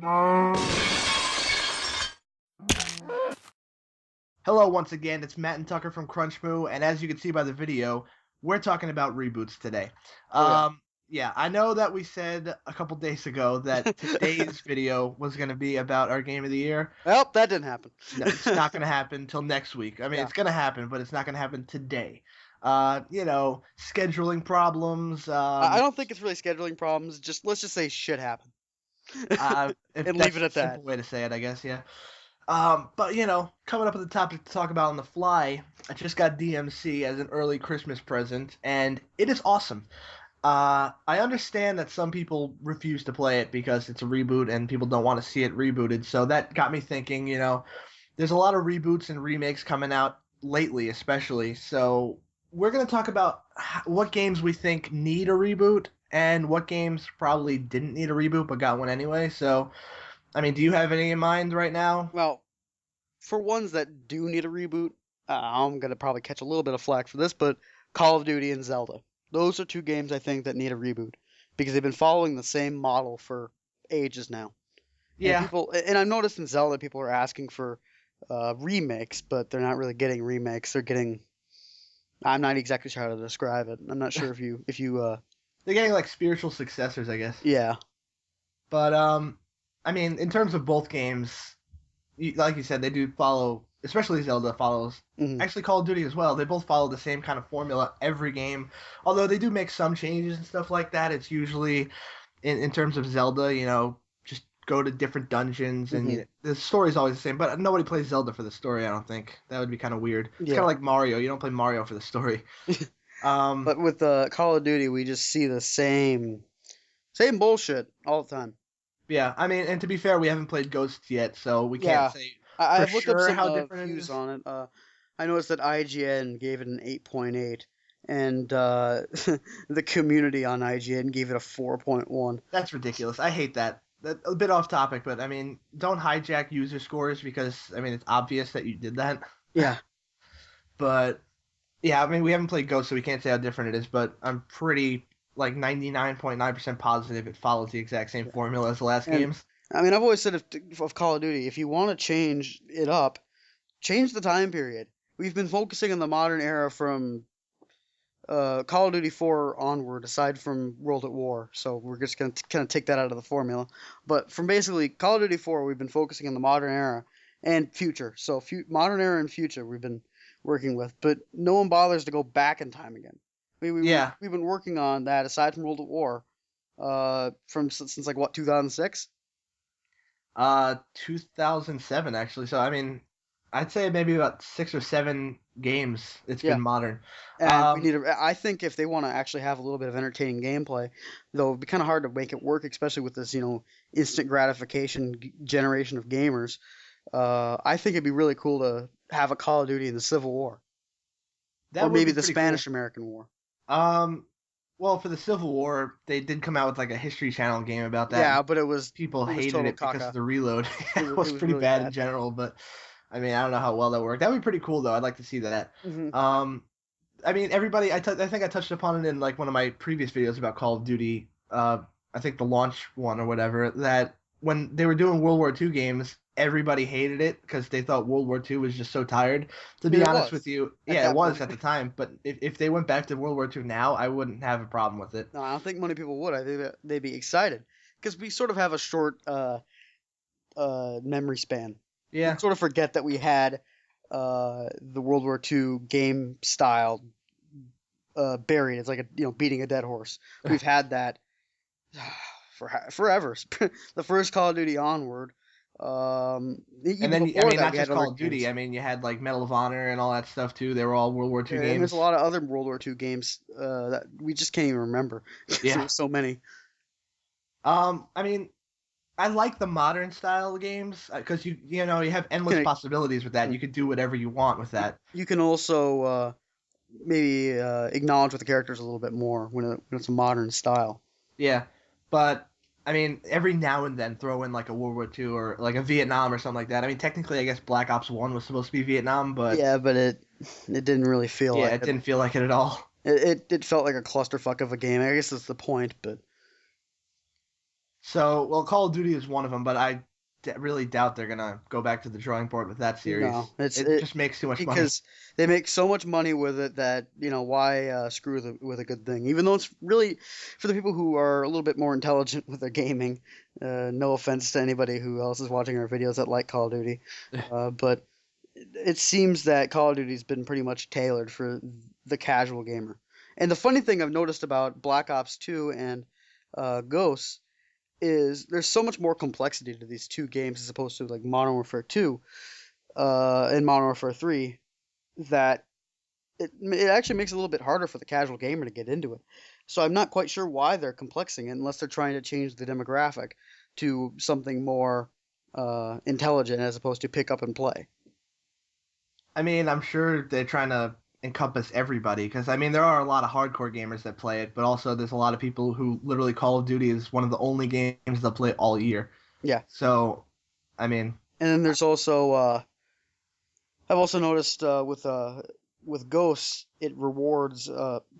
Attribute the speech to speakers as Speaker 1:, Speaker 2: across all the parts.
Speaker 1: Hello once again, it's Matt and Tucker from Crunchmoo, and as you can see by the video, we're talking about reboots today.
Speaker 2: Oh, yeah.
Speaker 1: Yeah, I know that we said a couple days ago that today's video was going to be about our game of the year.
Speaker 2: Well, that didn't happen.
Speaker 1: No, it's not going to happen until next week. I mean,
Speaker 2: Yeah.
Speaker 1: it's going to happen, but it's not going to happen today. Scheduling problems.
Speaker 2: I don't think it's really scheduling problems. Let's just say shit happened.
Speaker 1: If
Speaker 2: And
Speaker 1: that's
Speaker 2: leave it at
Speaker 1: a simple
Speaker 2: that.
Speaker 1: way to say it, I guess, yeah. But coming up with the topic to talk about on the fly, I just got DMC as an early Christmas present, and it is awesome. I understand that some people refuse to play it because it's a reboot and people don't want to see it rebooted, so that got me thinking, there's a lot of reboots and remakes coming out lately, especially, so we're going to talk about what games we think need a reboot and what games probably didn't need a reboot but got one anyway, so... I mean, do you have any in mind right now?
Speaker 2: Well, for ones that do need a reboot, I'm gonna probably catch a little bit of flack for this, but Call of Duty and Zelda. Those are two games I think that need a reboot because they've been following the same model for ages now.
Speaker 1: Yeah.
Speaker 2: And I've noticed in Zelda people are asking for remakes, but they're not really getting remakes. They're getting I'm not exactly sure how to describe it. I'm not sure if you
Speaker 1: They're getting like spiritual successors, I guess.
Speaker 2: yeah.
Speaker 1: But I mean, in terms of both games, like you said, they do follow. Especially Zelda follows.
Speaker 2: Mhm.
Speaker 1: Actually, Call of Duty as well. They both follow the same kind of formula every game. Although they do make some changes and stuff like that. It's usually in terms of Zelda, just go to different dungeons and
Speaker 2: Mhm.
Speaker 1: the story's always the same. But nobody plays Zelda for the story. I don't think that would be kind of weird. It's kind
Speaker 2: Yeah.
Speaker 1: of like Mario. You don't play Mario for the story.
Speaker 2: But with Call of Duty, we just see the same bullshit all the time.
Speaker 1: Yeah, I mean, and to be fair, we haven't played Ghosts yet, so we can't
Speaker 2: Yeah,
Speaker 1: say for
Speaker 2: I've looked up
Speaker 1: sure
Speaker 2: some
Speaker 1: how different it
Speaker 2: views
Speaker 1: is.
Speaker 2: on it. I noticed that IGN gave it an 8.8, and the community on IGN gave it a 4.1.
Speaker 1: That's ridiculous. I hate that. That a bit off topic, but I mean, don't hijack user scores because I mean it's obvious that you did that.
Speaker 2: Yeah,
Speaker 1: But yeah, I mean we haven't played Ghosts, so we can't say how different it is. But I'm pretty like 99.9% positive it follows the exact same formula as the last
Speaker 2: and
Speaker 1: games.
Speaker 2: I mean I've always said of Call of Duty, if you want to change it up, change the time period. We've been focusing on the modern era from Call of Duty 4 onward, aside from World at War. So we're just going to kind of take that out of the formula. But from basically Call of Duty 4, we've been focusing on the modern era and future. So modern era and future we've been working with, but no one bothers to go back in time again.
Speaker 1: Yeah,
Speaker 2: We've been working on that aside from World at War, from since like what 2006.
Speaker 1: 2007 actually. So I mean, I'd say maybe about 6 or 7 games it's
Speaker 2: Yeah,
Speaker 1: been modern.
Speaker 2: and we
Speaker 1: Um,
Speaker 2: need to. I think if they want to actually have a little bit of entertaining gameplay, though it'd be kind of hard to make it work, especially with this instant gratification generation of gamers. I think it'd be really cool to have a Call of Duty in the Civil War, or
Speaker 1: that would
Speaker 2: maybe
Speaker 1: be
Speaker 2: the
Speaker 1: pretty cool.
Speaker 2: Spanish American War.
Speaker 1: Um, well, for the Civil War, they did come out with like a History Channel game about that, and
Speaker 2: Yeah, but
Speaker 1: people
Speaker 2: it was
Speaker 1: hated
Speaker 2: total
Speaker 1: it because of
Speaker 2: caca.
Speaker 1: the reload. It
Speaker 2: It
Speaker 1: was
Speaker 2: was
Speaker 1: pretty
Speaker 2: really
Speaker 1: bad in
Speaker 2: bad.
Speaker 1: general, but I mean, I don't know how well that worked. That would be pretty cool though. I'd like to see that.
Speaker 2: Hmm.
Speaker 1: Um, I mean, everybody. I think I touched upon it in like one of my previous videos about Call of Duty. I think the launch one or whatever. That when they were doing World War II games, everybody hated it because they thought World War II was just so tired. To
Speaker 2: I mean,
Speaker 1: be
Speaker 2: it
Speaker 1: honest with
Speaker 2: was
Speaker 1: you,
Speaker 2: at
Speaker 1: yeah, it
Speaker 2: that
Speaker 1: was
Speaker 2: point.
Speaker 1: at the time. But if they went back to World War II now, I wouldn't have a problem with it.
Speaker 2: No, I don't think many people would. I think that they'd be excited because we sort of have a short memory span. We
Speaker 1: Yeah,
Speaker 2: sort of forget that we had the World War II game style buried. It's like beating a dead horse. We've had that for forever. The first Call of Duty onward.
Speaker 1: and
Speaker 2: Even
Speaker 1: then I
Speaker 2: before
Speaker 1: mean,
Speaker 2: that,
Speaker 1: not
Speaker 2: we had
Speaker 1: just
Speaker 2: other
Speaker 1: Call of Duty.
Speaker 2: games.
Speaker 1: I mean, you had like Medal of Honor and all that stuff too. They were all World War II
Speaker 2: And there's a
Speaker 1: games.
Speaker 2: lot of other World War II games that we just can't even remember.
Speaker 1: Yeah.
Speaker 2: There's so many.
Speaker 1: I mean, I like the modern style games because you have endless
Speaker 2: Can
Speaker 1: possibilities with that. You could do whatever you want with that.
Speaker 2: you can also maybe acknowledge with the characters a little bit more when it's a modern style.
Speaker 1: Yeah, but I mean, every now and then throw in like a World War II or like a Vietnam or something like that. I mean, technically, I guess Black Ops 1 was supposed to be Vietnam, but
Speaker 2: Yeah, but it didn't really feel
Speaker 1: yeah,
Speaker 2: like
Speaker 1: it
Speaker 2: it.
Speaker 1: didn't feel like it at all.
Speaker 2: It felt like a clusterfuck of a game. I guess that's the point, but
Speaker 1: So, well, Call of Duty is one of them, but I really doubt they're gonna go back to the drawing board with that
Speaker 2: No,
Speaker 1: series.
Speaker 2: it's
Speaker 1: It
Speaker 2: it
Speaker 1: just makes too much money.
Speaker 2: because they make so much money with it that why screw with a good thing? Even though it's really for the people who are a little bit more intelligent with their gaming. No offense to anybody who else is watching our videos that like Call of Duty, but it seems that Call of Duty's been pretty much tailored for the casual gamer. And the funny thing I've noticed about Black Ops 2 and Ghosts is there's so much more complexity to these two games as opposed to like Modern Warfare 2 and Modern Warfare 3 that it actually makes it a little bit harder for the casual gamer to get into it. So I'm not quite sure why they're complexing it unless they're trying to change the demographic to something more intelligent as opposed to pick up and play.
Speaker 1: I mean, I'm sure they're trying to encompass everybody because I mean there are a lot of hardcore gamers that play it, but also there's a lot of people who literally Call of Duty is one of the only games they'll play all year.
Speaker 2: Yeah,
Speaker 1: So, I mean,
Speaker 2: and then there's also I've also noticed with Ghosts it rewards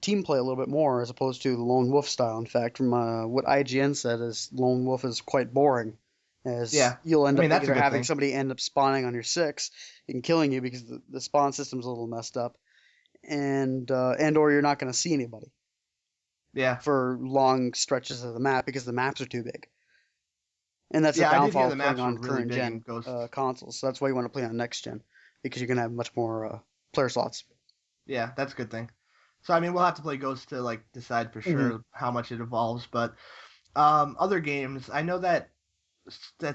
Speaker 2: team play a little bit more as opposed to the lone wolf style. In fact, from what IGN said, is lone wolf is quite boring, as
Speaker 1: yeah,
Speaker 2: you'll
Speaker 1: I
Speaker 2: end
Speaker 1: mean
Speaker 2: up
Speaker 1: that's a
Speaker 2: either
Speaker 1: good
Speaker 2: having
Speaker 1: thing.
Speaker 2: somebody end up spawning on your six and killing you because the spawn system's a little messed up, and or you're not going to see anybody
Speaker 1: Yeah,
Speaker 2: for long stretches of the map because the maps are too big. And that's the
Speaker 1: yeah, I did hear
Speaker 2: downfall
Speaker 1: the
Speaker 2: of playing
Speaker 1: maps were
Speaker 2: on
Speaker 1: really
Speaker 2: current
Speaker 1: big in
Speaker 2: gen
Speaker 1: Ghosts.
Speaker 2: consoles. So that's why you want to play on next gen because you're gonna have much more player slots.
Speaker 1: Yeah, that's a good thing. So I mean, we'll have to play Ghosts to like decide for
Speaker 2: Hmm.
Speaker 1: sure how much it evolves. But other games, I know that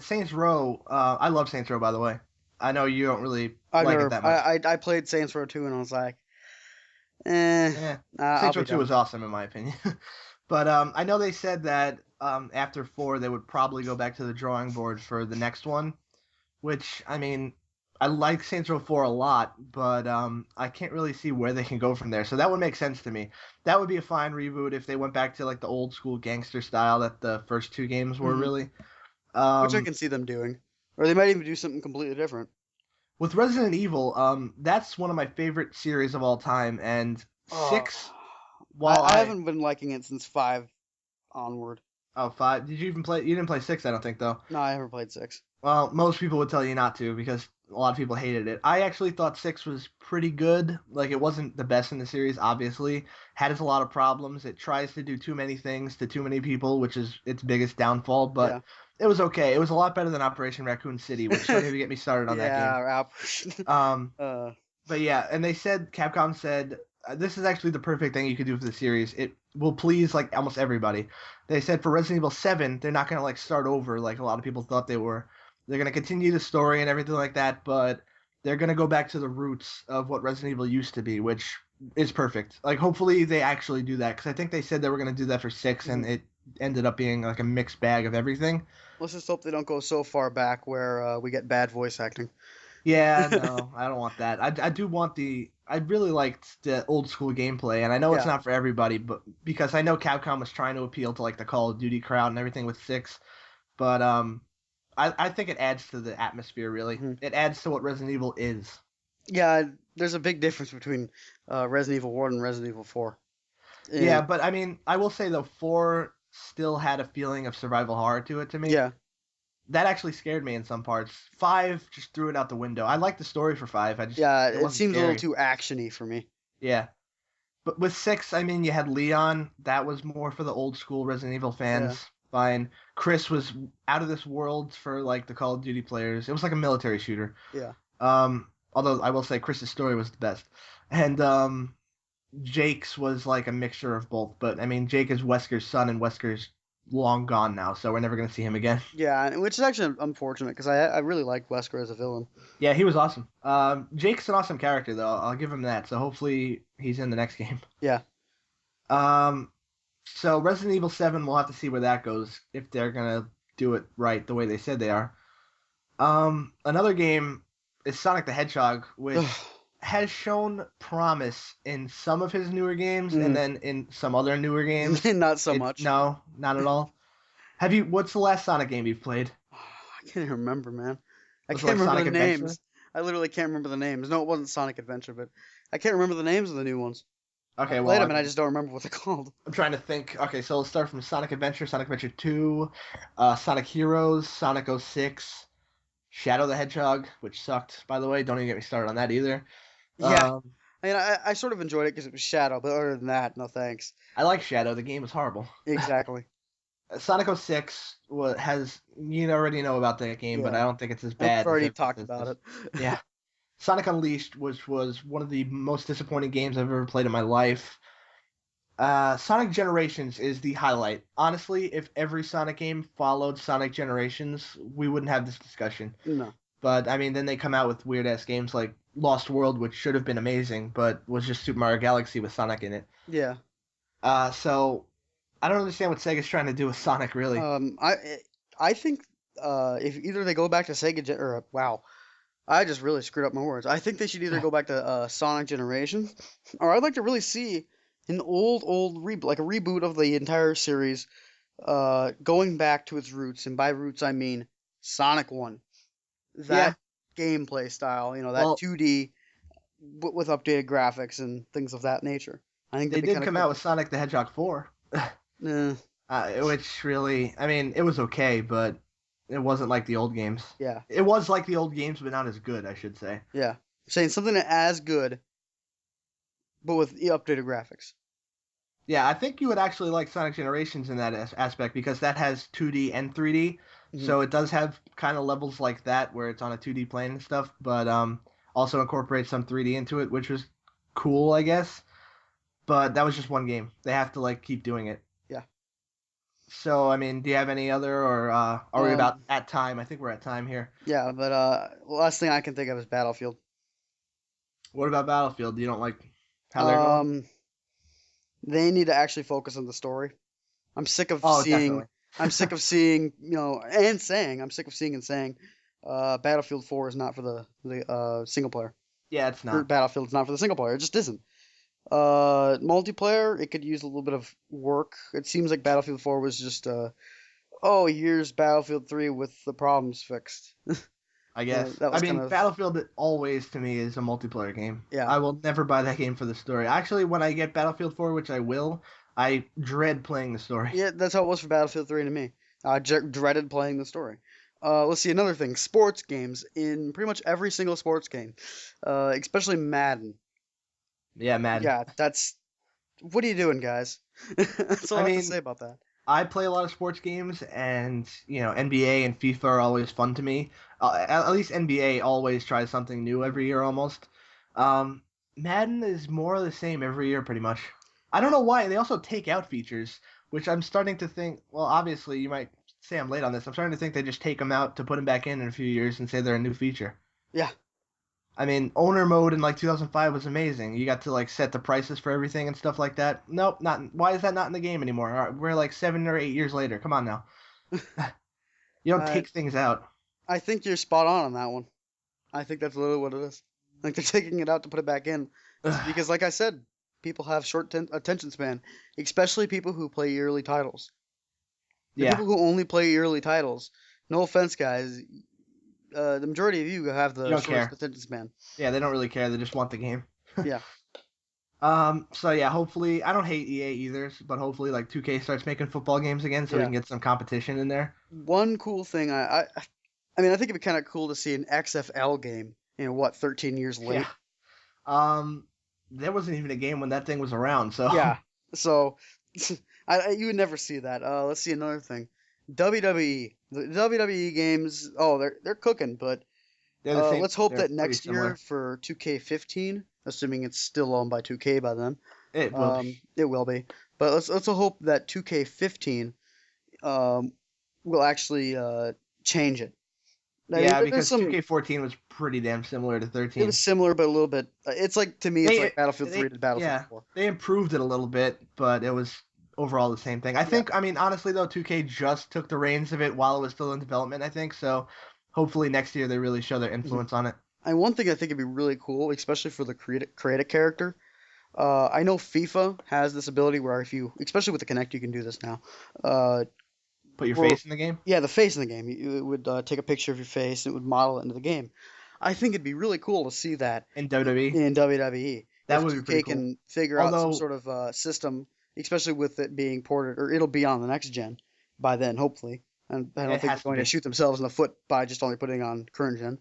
Speaker 1: Saints Row. I love Saints Row, by the way. I know you don't really
Speaker 2: I've
Speaker 1: like it
Speaker 2: never.
Speaker 1: that much.
Speaker 2: I played Saints Row 2 and I was like, eh,
Speaker 1: Yeah,
Speaker 2: I'll
Speaker 1: Saints Row
Speaker 2: be
Speaker 1: Two
Speaker 2: done.
Speaker 1: was awesome in my opinion. But I know they said that after four they would probably go back to the drawing board for the next one. Which I mean, I like Saints Row 4 a lot, but I can't really see where they can go from there. So that would make sense to me. That would be a fine reboot if they went back to like the old school gangster style that the first two games were
Speaker 2: Hmm.
Speaker 1: really.
Speaker 2: Which I
Speaker 1: Um,
Speaker 2: can see them doing, or they might even do something completely different.
Speaker 1: with Resident Evil, that's one of my favorite series of all time, and
Speaker 2: Oh,
Speaker 1: six.
Speaker 2: I,
Speaker 1: While
Speaker 2: I
Speaker 1: I
Speaker 2: haven't been liking it since 5 onward.
Speaker 1: oh five, did you even play? You didn't play six, I don't think though.
Speaker 2: No, I haven't played 6.
Speaker 1: Well, most people would tell you not to because a lot of people hated it. I actually thought six was pretty good. Like it wasn't the best in the series, obviously. Had a lot of problems. It tries to do too many things to too many people, which is its biggest downfall. But
Speaker 2: Yeah.
Speaker 1: it was okay. It was a lot better than Operation Raccoon City, which don't even get me started on that game.
Speaker 2: Yeah,
Speaker 1: Um,
Speaker 2: uh,
Speaker 1: but yeah, and they said Capcom said this is actually the perfect thing you could do for the series. It will please like almost everybody. They said for Resident Evil 7, they're not gonna like start over like a lot of people thought they were. They're gonna continue the story and everything like that, but they're gonna go back to the roots of what Resident Evil used to be, which is perfect. Like hopefully they actually do that because I think they said they were gonna do that for six, and
Speaker 2: mhm.
Speaker 1: it ended up being like a mixed bag of everything.
Speaker 2: Let's just hope they don't go so far back where we get bad voice acting.
Speaker 1: Yeah, no, I don't want that. I do want the. I really liked the old school gameplay, and I know it's
Speaker 2: Yeah.
Speaker 1: not for everybody, but because I know Capcom was trying to appeal to like the Call of Duty crowd and everything with six, but I think it adds to the atmosphere. Really,
Speaker 2: Mhm.
Speaker 1: it adds to what Resident Evil is.
Speaker 2: Yeah, there's a big difference between Resident Evil 1 and Resident Evil 4.
Speaker 1: Yeah,
Speaker 2: And
Speaker 1: but I mean, I will say though, four still had a feeling of survival horror to it to me.
Speaker 2: yeah,
Speaker 1: That actually scared me in some parts. Five just threw it out the window. I liked the story for five. I just
Speaker 2: yeah,
Speaker 1: it
Speaker 2: it
Speaker 1: wasn't
Speaker 2: seems a little
Speaker 1: scary.
Speaker 2: too actiony for me.
Speaker 1: Yeah. But with six, I mean, you had Leon. That was more for the old school Resident Evil
Speaker 2: Yeah,
Speaker 1: fans. Fine. Chris was out of this world for like the Call of Duty players. It was like a military shooter.
Speaker 2: yeah.
Speaker 1: Although I will say Chris's story was the best, and Jake's was like a mixture of both. But I mean, Jake is Wesker's son, and Wesker's long gone now, so we're never gonna see him again.
Speaker 2: Yeah, which is actually unfortunate because I really like Wesker as a villain.
Speaker 1: Yeah, he was awesome. Jake's an awesome character though. I'll give him that. So hopefully he's in the next game.
Speaker 2: Yeah.
Speaker 1: Um, So Resident Evil 7, we'll have to see where that goes if they're gonna do it right the way they said they are. Another game is Sonic the Hedgehog, which has shown promise in some of his newer games, and
Speaker 2: Mhm.
Speaker 1: then in some other newer games,
Speaker 2: Not so
Speaker 1: it
Speaker 2: much.
Speaker 1: no, not at all. Have you? What's the last Sonic game you've played?
Speaker 2: I can't even remember, man. I
Speaker 1: Was it
Speaker 2: can't
Speaker 1: like
Speaker 2: remember
Speaker 1: Sonic
Speaker 2: the
Speaker 1: Adventure?
Speaker 2: names. I literally can't remember the names. No, it wasn't Sonic Adventure, but I can't remember the names of the new ones.
Speaker 1: Okay,
Speaker 2: I
Speaker 1: well,
Speaker 2: played
Speaker 1: I
Speaker 2: them and I
Speaker 1: mean,
Speaker 2: just don't remember what they're called.
Speaker 1: I'm trying to think. Okay, so let's start from Sonic Adventure, Sonic Adventure 2, Sonic Heroes, Sonic 06, Shadow the Hedgehog, which sucked, by the way. Don't even get me started on that either.
Speaker 2: Yeah,
Speaker 1: Um,
Speaker 2: I mean, I sort of enjoyed it because it was Shadow, but other than that, no thanks.
Speaker 1: I like Shadow. The game was horrible.
Speaker 2: Exactly.
Speaker 1: Sonic 06 has you already know about that game, but I
Speaker 2: Yeah,
Speaker 1: don't think it's as
Speaker 2: I've
Speaker 1: bad as
Speaker 2: already
Speaker 1: everyone
Speaker 2: talked
Speaker 1: says
Speaker 2: about
Speaker 1: this.
Speaker 2: it.
Speaker 1: Yeah, Sonic Unleashed was one of the most disappointing games I've ever played in my life. Sonic Generations is the highlight. Honestly, if every Sonic game followed Sonic Generations, we wouldn't have this discussion.
Speaker 2: No.
Speaker 1: But I mean, then they come out with weird ass games like Lost World, which should have been amazing, but was just Super Mario Galaxy with Sonic in it.
Speaker 2: Yeah.
Speaker 1: So I don't understand what Sega's trying to do with Sonic, really.
Speaker 2: I think if either they go back to or wow, I just really screwed up my words. I think they should either go back to Sonic Generation, or I'd like to really see an old like a reboot of the entire series, going back to its roots, and by roots I mean Sonic One.
Speaker 1: Yeah.
Speaker 2: That gameplay style, that
Speaker 1: Well,
Speaker 2: 2D with updated graphics and things of that nature. I think
Speaker 1: they
Speaker 2: that'd be
Speaker 1: did
Speaker 2: kind of
Speaker 1: come
Speaker 2: cool.
Speaker 1: out with Sonic the Hedgehog 4,
Speaker 2: Eh,
Speaker 1: which really, I mean, it was okay, but it wasn't like the old games.
Speaker 2: yeah,
Speaker 1: It was like the old games, but not as good, I should say.
Speaker 2: yeah. Saying something as good, but with the updated graphics.
Speaker 1: Yeah, I think you would actually like Sonic Generations in that aspect because that has 2D and 3D.
Speaker 2: Hmm.
Speaker 1: So it does have kind of levels like that where it's on a 2D plane and stuff, but also incorporates some 3D into it, which was cool, I guess. But that was just one game. They have to like keep doing it.
Speaker 2: Yeah.
Speaker 1: So, I mean, do you have any other, or are we about
Speaker 2: Um.
Speaker 1: at time? I think we're at time here.
Speaker 2: Yeah, but last thing I can think of is Battlefield.
Speaker 1: What about Battlefield? You don't like how they're going?
Speaker 2: Um. They need to actually focus on the story. I'm sick of
Speaker 1: Oh,
Speaker 2: seeing.
Speaker 1: definitely.
Speaker 2: I'm sick of seeing. And saying. I'm sick of seeing and saying. Battlefield 4 is not for the single player.
Speaker 1: Yeah, it's
Speaker 2: Or
Speaker 1: not.
Speaker 2: Battlefield's not for the single player. It just isn't. Multiplayer, it could use a little bit of work. It seems like Battlefield 4 was just oh, here's Battlefield 3 with the problems fixed.
Speaker 1: I guess.
Speaker 2: That
Speaker 1: I
Speaker 2: was kind
Speaker 1: mean,
Speaker 2: of
Speaker 1: Battlefield always to me is a multiplayer game.
Speaker 2: yeah.
Speaker 1: I will never buy that game for the story. Actually, when I get Battlefield 4, which I will, I dread playing the story.
Speaker 2: Yeah, that's how it was for Battlefield 3 to me. I dreaded playing the story. Let's see another thing. Sports games in pretty much every single sports game, especially Madden.
Speaker 1: Yeah, Madden.
Speaker 2: Yeah, that's what are you doing, guys? That's all
Speaker 1: I
Speaker 2: I have to say
Speaker 1: mean,
Speaker 2: about that.
Speaker 1: I play a lot of sports games, and NBA and FIFA are always fun to me. At least NBA always tries something new
Speaker 2: Mhm.
Speaker 1: every year almost. Um, Madden is more of the same every year pretty much. I don't know why. They also take out features, which I'm starting to think. Well, obviously you might say I'm late on this. I'm starting to think they just take them out to put them back in a few years and say they're a new feature.
Speaker 2: Yeah,
Speaker 1: I mean, owner mode in like 2005 was amazing. You got to like set the prices for everything and stuff like that. Nope, not. Why is that not in the game anymore? We're like 7 or 8 years later. Come on now. You don't
Speaker 2: I
Speaker 1: take things out.
Speaker 2: I think you're spot on that one. I think that's literally what it is. Like they're taking it out to put it back in, because like I said, people have short attention span, especially people who play yearly titles. The
Speaker 1: Yeah,
Speaker 2: people who only play yearly titles, no offense, guys, the majority of you have
Speaker 1: you
Speaker 2: the
Speaker 1: don't
Speaker 2: shortest
Speaker 1: care.
Speaker 2: attention span.
Speaker 1: Yeah, they don't really care. They just want the game.
Speaker 2: Yeah.
Speaker 1: So yeah, hopefully I don't hate EA either, but hopefully like 2K starts making football games again so we
Speaker 2: Yeah.
Speaker 1: can get some competition in there.
Speaker 2: One cool thing, I mean, I think it'd be kind of cool to see an XFL game. 13 years
Speaker 1: Yeah.
Speaker 2: late.
Speaker 1: There wasn't even a game when that thing was around, so
Speaker 2: Yeah. So, you would never see that. Let's see another thing. WWE. The WWE games. Oh, they're cooking, but
Speaker 1: they're the same.
Speaker 2: let's hope
Speaker 1: They're
Speaker 2: that
Speaker 1: pretty
Speaker 2: next year
Speaker 1: similar.
Speaker 2: for 2K15, assuming it's still owned by 2K by then,
Speaker 1: It will be.
Speaker 2: it will be. But let's hope that 2K15 um, will actually change it. I mean,
Speaker 1: Yeah,
Speaker 2: there's
Speaker 1: because
Speaker 2: some.
Speaker 1: 2K14 was pretty damn similar to
Speaker 2: It
Speaker 1: 13.
Speaker 2: was similar, but a little bit. It's like to me, it's
Speaker 1: They
Speaker 2: like Battlefield 3
Speaker 1: they
Speaker 2: to Battlefield
Speaker 1: yeah,
Speaker 2: 4.
Speaker 1: they improved it a little bit, but it was overall the same thing. I
Speaker 2: Yeah.
Speaker 1: think I mean honestly though 2K just took the reins of it while it was still in development, I think. So hopefully next year they really show their
Speaker 2: Mhm.
Speaker 1: influence on it.
Speaker 2: And one thing I think would be really cool, especially for the create a character. I know FIFA has this ability where if you, especially with the Kinect, you can do this now. Uh,
Speaker 1: Put your
Speaker 2: where
Speaker 1: face in the game.
Speaker 2: yeah, the face in the game, it would take a picture of your face, and it would model it into the game. I think it'd be really cool to see that
Speaker 1: In WWE.
Speaker 2: in WWE.
Speaker 1: That
Speaker 2: if
Speaker 1: would be pretty
Speaker 2: 2K
Speaker 1: cool.
Speaker 2: can figure out some
Speaker 1: Although
Speaker 2: sort of system, especially with it being ported, or it'll be on the next gen by then, hopefully. And I don't
Speaker 1: it
Speaker 2: think they're
Speaker 1: has to
Speaker 2: going to
Speaker 1: be.
Speaker 2: shoot themselves in the foot by just only putting on current gen.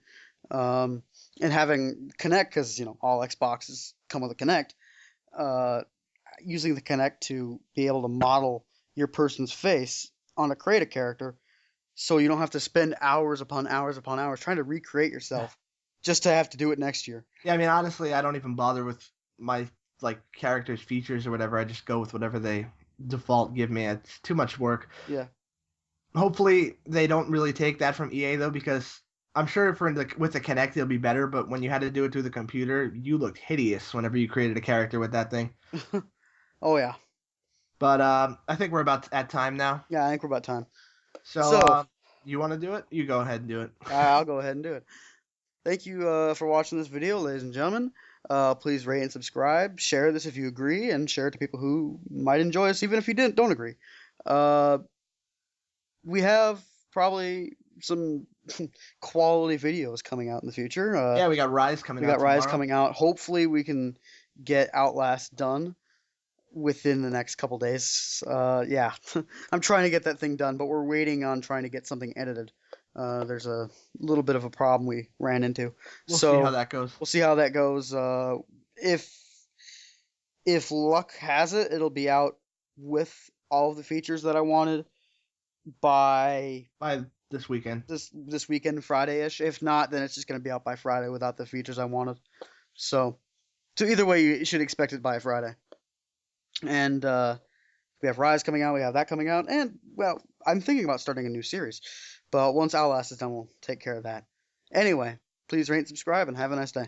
Speaker 2: Um, and having Connect, because all Xboxes come with a Connect, uh, using the Connect to be able to model your person's face on a create a character, so you don't have to spend hours upon hours upon hours trying to recreate yourself just to have to do it next year.
Speaker 1: Yeah, I mean, honestly, I don't even bother with my like characters' features or whatever. I just go with whatever they default give me. It's too much work.
Speaker 2: Yeah.
Speaker 1: Hopefully, they don't really take that from EA though, because I'm sure with the Kinect it'll be better. But when you had to do it through the computer, you looked hideous whenever you created a character with that thing.
Speaker 2: Oh yeah.
Speaker 1: But I think we're about at time now.
Speaker 2: Yeah, I think we're about time.
Speaker 1: So
Speaker 2: So
Speaker 1: you want to do it? You go ahead and do it.
Speaker 2: I'll go ahead and do it. Thank you for watching this video, ladies and gentlemen. Please rate and subscribe. Share this if you agree, and share it to people who might enjoy us, even if you don't agree. Uh, we have probably some quality videos coming out in the future.
Speaker 1: Yeah, we got Rise coming
Speaker 2: We
Speaker 1: out
Speaker 2: got Rise
Speaker 1: tomorrow.
Speaker 2: coming out. Hopefully, we can get Outlast done within the next couple days. Yeah, I'm trying to get that thing done, but we're waiting on trying to get something edited. There's a little bit of a problem we ran into,
Speaker 1: We'll see how
Speaker 2: so
Speaker 1: that goes.
Speaker 2: we'll see how that goes. If if luck has it, it'll be out with all of the features that I wanted by
Speaker 1: By this weekend.
Speaker 2: this weekend, Friday-ish. If not, then it's just gonna be out by Friday without the features I wanted. So either way, you should expect it by Friday. And we have Rise coming out, we have that coming out, and well, I'm thinking about starting a new series. But once Outlast is done, we'll take care of that. Anyway, please rate and subscribe, and have a nice day.